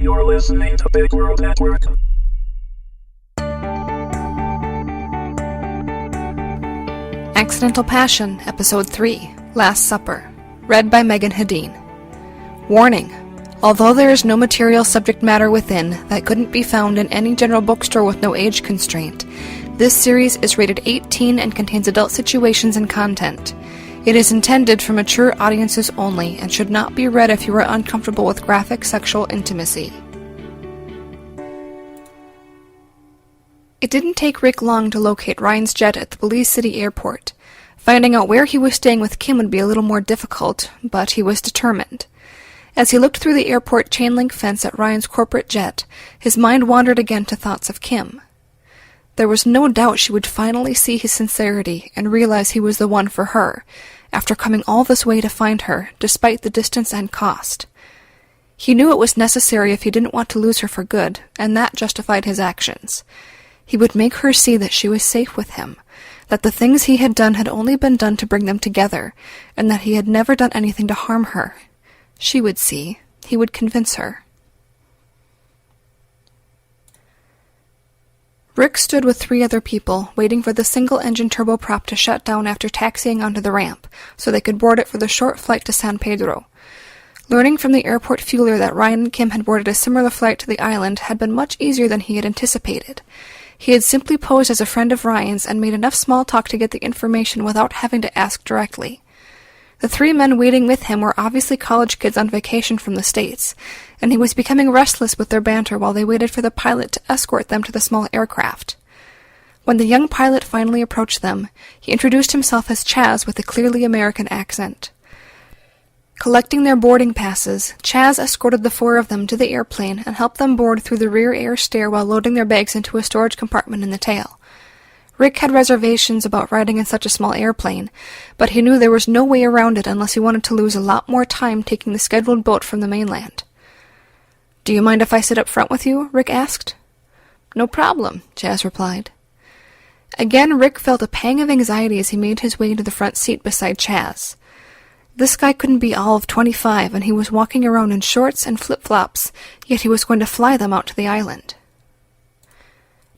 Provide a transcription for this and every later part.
You're listening to Big World Network. Accidental Passion, Episode 3, Last Supper. Read by Meagan Hedin. Warning. Although there is no material subject matter within that couldn't be found in any general bookstore with no age constraint, this series is rated 18 and contains adult situations and content. It is intended for mature audiences only and should not be read if you are uncomfortable with graphic sexual intimacy. It didn't take Rick long to locate Ryan's jet at the Belize City airport. Finding out where he was staying with Kim would be a little more difficult, but he was determined. As he looked through the airport chain-link fence at Ryan's corporate jet, his mind wandered again to thoughts of Kim. There was no doubt she would finally see his sincerity and realize he was the one for her, after coming all this way to find her, despite the distance and cost. He knew it was necessary if he didn't want to lose her for good, and that justified his actions. He would make her see that she was safe with him, that the things he had done had only been done to bring them together, and that he had never done anything to harm her. She would see. He would convince her. Rick stood with 3 other people, waiting for the single-engine turboprop to shut down after taxiing onto the ramp, so they could board it for the short flight to San Pedro. Learning from the airport fueler that Ryan and Kim had boarded a similar flight to the island had been much easier than he had anticipated. He had simply posed as a friend of Ryan's and made enough small talk to get the information without having to ask directly. The 3 men waiting with him were obviously college kids on vacation from the States, and he was becoming restless with their banter while they waited for the pilot to escort them to the small aircraft. When the young pilot finally approached them, he introduced himself as Chaz with a clearly American accent. Collecting their boarding passes, Chaz escorted the 4 of them to the airplane and helped them board through the rear air stair while loading their bags into a storage compartment in the tail. Rick had reservations about riding in such a small airplane, but he knew there was no way around it unless he wanted to lose a lot more time taking the scheduled boat from the mainland. "Do you mind if I sit up front with you?" Rick asked. "No problem," Chaz replied. Again, Rick felt a pang of anxiety as he made his way to the front seat beside Chaz. This guy couldn't be all of 25, and he was walking around in shorts and flip-flops, yet he was going to fly them out to the island.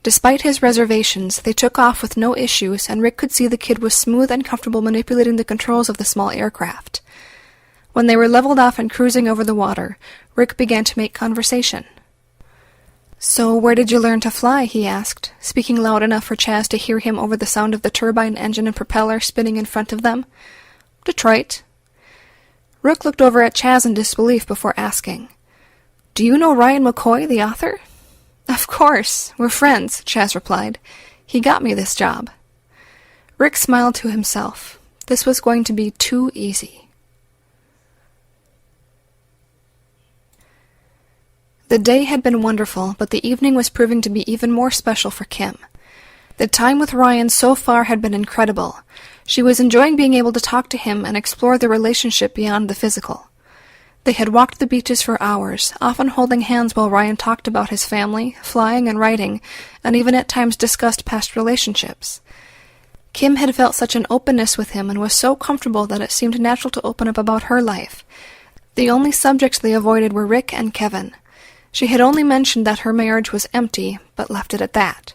Despite his reservations, they took off with no issues, and Rick could see the kid was smooth and comfortable manipulating the controls of the small aircraft. When they were leveled off and cruising over the water, Rick began to make conversation. "So where did you learn to fly?" he asked, speaking loud enough for Chaz to hear him over the sound of the turbine engine and propeller spinning in front of them. "Detroit." Rick looked over at Chaz in disbelief before asking, "Do you know Ryan McCoy, the author?" "Of course. We're friends," Chaz replied. "He got me this job." Rick smiled to himself. This was going to be too easy. The day had been wonderful, but the evening was proving to be even more special for Kim. The time with Ryan so far had been incredible. She was enjoying being able to talk to him and explore the relationship beyond the physical. They had walked the beaches for hours, often holding hands while Ryan talked about his family, flying and writing, and even at times discussed past relationships. Kim had felt such an openness with him and was so comfortable that it seemed natural to open up about her life. The only subjects they avoided were Rick and Kevin. She had only mentioned that her marriage was empty, but left it at that.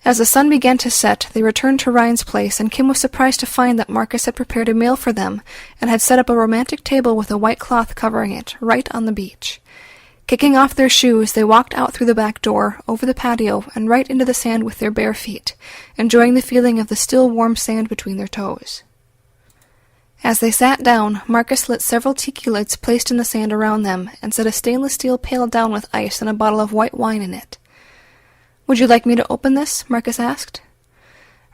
As the sun began to set, they returned to Ryan's place, and Kim was surprised to find that Marcus had prepared a meal for them and had set up a romantic table with a white cloth covering it, right on the beach. Kicking off their shoes, they walked out through the back door, over the patio, and right into the sand with their bare feet, enjoying the feeling of the still warm sand between their toes. As they sat down, Marcus lit several tiki lights placed in the sand around them and set a stainless steel pail down with ice and a bottle of white wine in it. "Would you like me to open this?" Marcus asked.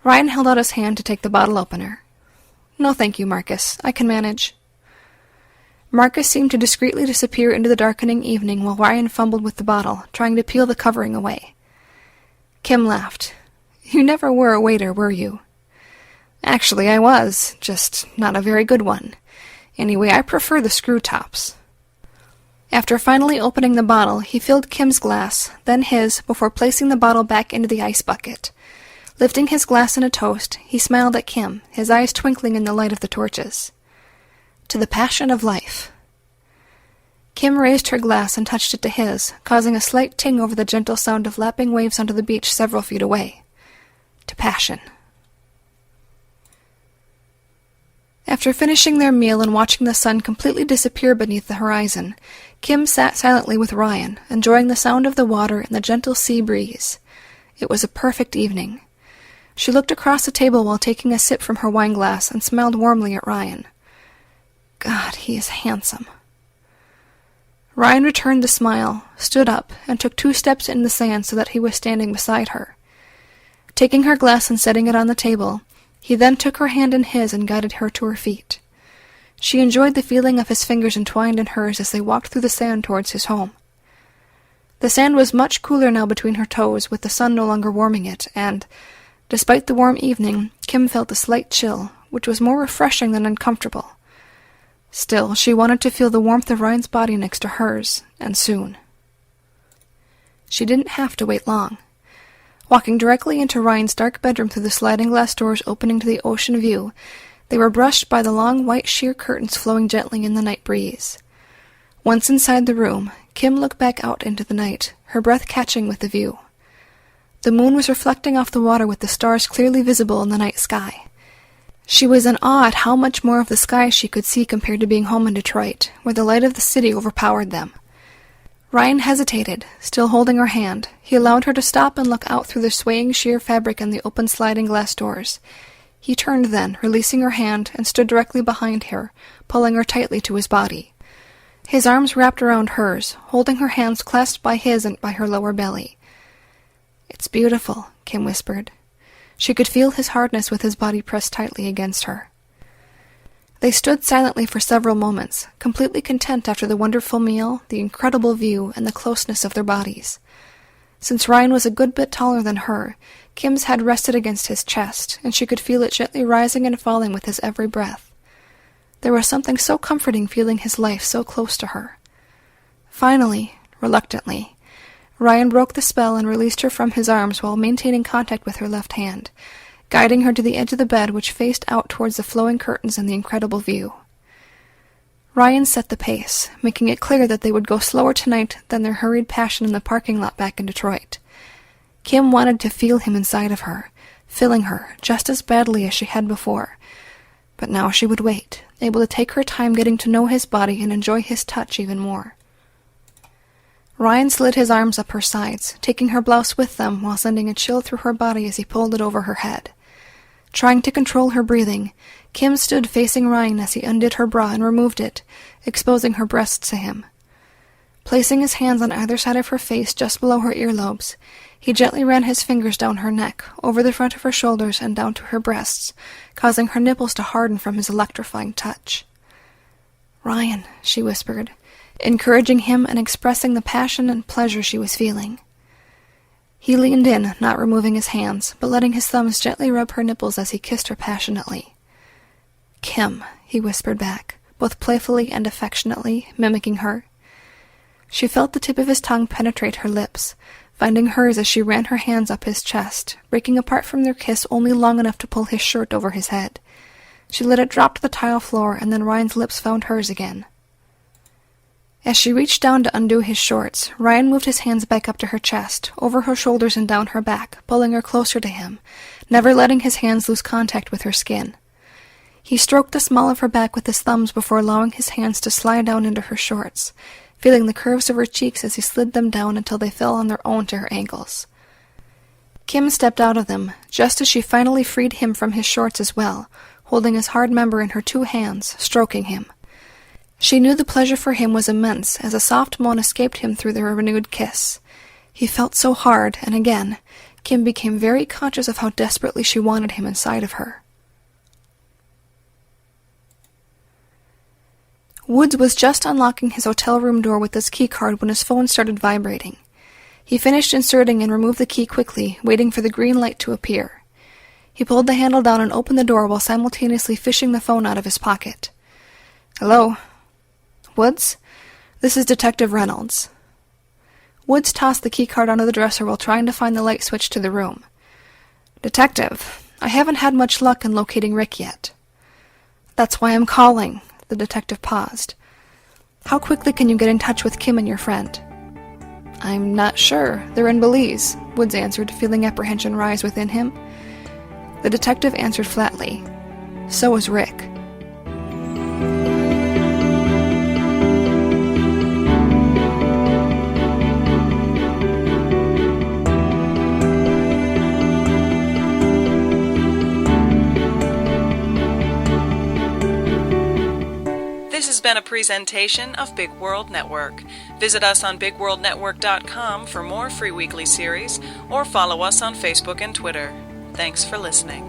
Ryan held out his hand to take the bottle opener. "No, thank you, Marcus. I can manage." Marcus seemed to discreetly disappear into the darkening evening while Ryan fumbled with the bottle, trying to peel the covering away. Kim laughed. "You never were a waiter, were you?" "Actually, I was, just not a very good one. Anyway, I prefer the screw tops." After finally opening the bottle, he filled Kim's glass, then his, before placing the bottle back into the ice bucket. Lifting his glass in a toast, he smiled at Kim, his eyes twinkling in the light of the torches. "To the passion of life." Kim raised her glass and touched it to his, causing a slight ting over the gentle sound of lapping waves onto the beach several feet away. To passion. After finishing their meal and watching the sun completely disappear beneath the horizon, Kim sat silently with Ryan, enjoying the sound of the water and the gentle sea breeze. It was a perfect evening. She looked across the table while taking a sip from her wine glass and smiled warmly at Ryan. God, he is handsome. Ryan returned the smile, stood up, and took 2 steps in the sand so that he was standing beside her. Taking her glass and setting it on the table, he then took her hand in his and guided her to her feet. She enjoyed the feeling of his fingers entwined in hers as they walked through the sand towards his home. The sand was much cooler now between her toes, with the sun no longer warming it, and, despite the warm evening, Kim felt a slight chill, which was more refreshing than uncomfortable. Still, she wanted to feel the warmth of Ryan's body next to hers, and soon. She didn't have to wait long. Walking directly into Ryan's dark bedroom through the sliding glass doors opening to the ocean view, they were brushed by the long white sheer curtains flowing gently in the night breeze. Once inside the room, Kim looked back out into the night, her breath catching with the view. The moon was reflecting off the water with the stars clearly visible in the night sky. She was in awe at how much more of the sky she could see compared to being home in Detroit, where the light of the city overpowered them. Ryan hesitated, still holding her hand. He allowed her to stop and look out through the swaying sheer fabric and the open sliding glass doors. He turned then, releasing her hand, and stood directly behind her, pulling her tightly to his body. His arms wrapped around hers, holding her hands clasped by his and by her lower belly. "It's beautiful," Kim whispered. She could feel his hardness with his body pressed tightly against her. They stood silently for several moments, completely content after the wonderful meal, the incredible view, and the closeness of their bodies. Since Ryan was a good bit taller than her, Kim's head rested against his chest, and she could feel it gently rising and falling with his every breath. There was something so comforting feeling his life so close to her. Finally, reluctantly, Ryan broke the spell and released her from his arms while maintaining contact with her left hand, guiding her to the edge of the bed which faced out towards the flowing curtains and the incredible view. Ryan set the pace, making it clear that they would go slower tonight than their hurried passion in the parking lot back in Detroit. Kim wanted to feel him inside of her, filling her just as badly as she had before. But now she would wait, able to take her time getting to know his body and enjoy his touch even more. Ryan slid his arms up her sides, taking her blouse with them while sending a chill through her body as he pulled it over her head. Trying to control her breathing, Kim stood facing Ryan as he undid her bra and removed it, exposing her breasts to him. Placing his hands on either side of her face just below her earlobes, he gently ran his fingers down her neck, over the front of her shoulders and down to her breasts, causing her nipples to harden from his electrifying touch. "Ryan," she whispered, encouraging him and expressing the passion and pleasure she was feeling. He leaned in, not removing his hands, but letting his thumbs gently rub her nipples as he kissed her passionately. "Kim," he whispered back, both playfully and affectionately, mimicking her. She felt the tip of his tongue penetrate her lips, finding hers as she ran her hands up his chest, breaking apart from their kiss only long enough to pull his shirt over his head. She let it drop to the tile floor, and then Ryan's lips found hers again. As she reached down to undo his shorts, Ryan moved his hands back up to her chest, over her shoulders and down her back, pulling her closer to him, never letting his hands lose contact with her skin. He stroked the small of her back with his thumbs before allowing his hands to slide down into her shorts, feeling the curves of her cheeks as he slid them down until they fell on their own to her ankles. Kim stepped out of them, just as she finally freed him from his shorts as well, holding his hard member in her 2 hands, stroking him. She knew the pleasure for him was immense as a soft moan escaped him through their renewed kiss. He felt so hard, and again, Kim became very conscious of how desperately she wanted him inside of her. Woods was just unlocking his hotel room door with his keycard when his phone started vibrating. He finished inserting and removed the key quickly, waiting for the green light to appear. He pulled the handle down and opened the door while simultaneously fishing the phone out of his pocket. "Hello? Woods? This is Detective Reynolds." Woods tossed the keycard onto the dresser while trying to find the light switch to the room. "Detective, I haven't had much luck in locating Rick yet." "That's why I'm calling." The detective paused. How quickly can you get in touch with Kim and your friend? I'm not sure. They're in Belize, Woods answered, feeling apprehension rise within him. The detective answered flatly. So was Rick. This has been a presentation of Big World Network. Visit us on bigworldnetwork.com for more free weekly series, or follow us on Facebook and Twitter. Thanks for listening.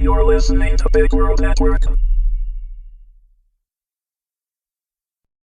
You're listening to Big World Network.